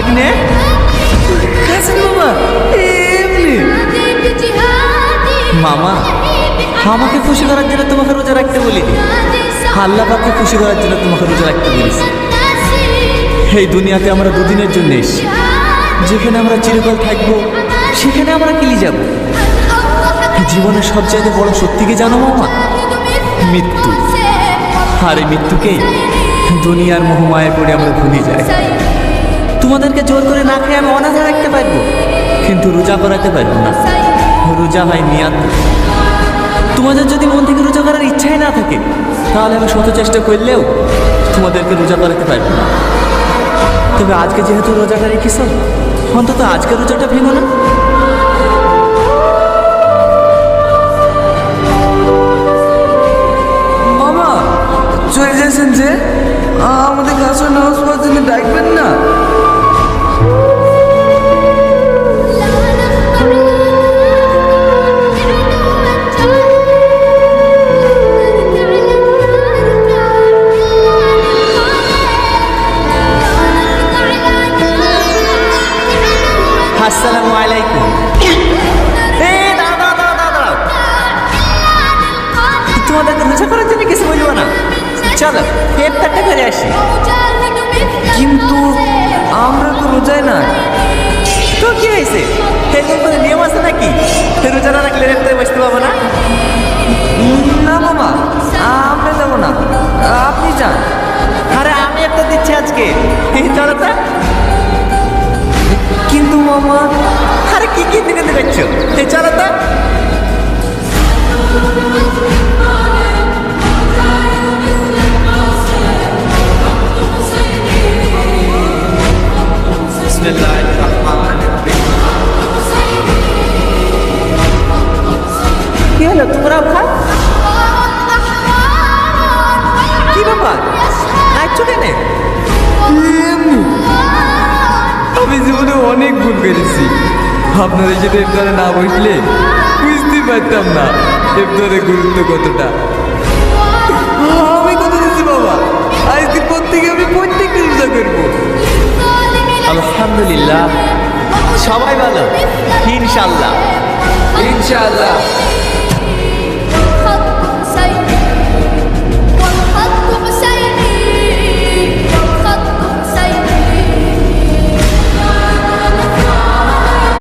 ভাগ্নে কাসেম মামা এমনি মামা আমাকে খুশি করার জন্য তোমাকে রোজা রাখতে বলিনি, আল্লাহ পাককে খুশি করার জন্য তোমাকে রোজা রাখতে বলেছি। এই দুনিয়াতে আমরা দুদিনের জন্য এসেছি, যেখানে আমরা চিরকাল থাকবো সেখানে আমরা কিলি যাব। জীবনের সবচাইতে বড় সত্যি কি জানো মামা? মৃত্যু। আর এই মৃত্যুকেই দুনিয়ার মোহমায়ের পড়ে আমরা ভুলে যাই। তোমাদেরকে জোর করে না খেয়ে আমি অনাথা রাখতে পারবো, কিন্তু রোজা করাতে পারবো না। রোজা হয় নিয়াত। তোমাদের যদি মন থেকে রোজা করার ইচ্ছাই না থাকে, তাহলে আমি শত চেষ্টা করলেও তোমাদেরকে রোজা করাতে পারবো না। তবে আজকে যেহেতু রোজাটা রেখেছ, অন্তত আজকে রোজাটা ভেঙো না। মামা চলে যাচ্ছেন যে, আমাদের কাছে নামাজ পড়ার জন্য ডাকবেন না? আসসালামু আলাইকুম। তোমাদেরকে রোজা করার জন্য কিছু বলবো না, চলো ইফতারটা করে আসি। কিন্তু আমরা তো রোজায় না। তো কি হয়েছে? এরকম করে নিয়ম আছে নাকি রোজা না রাখলে ইফতারে বসতে পাবো না? না মামা, আমরা যাবো না, আপনি যান। আরে আমি একটা দিচ্ছি আজকে, চলো তো। কিন্তু মামা, আরে কি কি দিকে দেখছো, চলো তো। কি হলো, তোমরাও খা। কি ব্যাপার, নাচছো কেন? এমনি আমি জীবনে অনেক ভুল করেছি। আপনাদের সাথে ইফতারে না বসলে বুঝতেই পারতাম না ইফতারের গুরুত্ব কতটা। আমি কথা দিচ্ছি বাবা, আজকের পর থেকে আমি প্রত্যেকটা রোজা করবো। আলহামদুলিল্লাহ, সবাই ভালো ইনশাল্লাহ।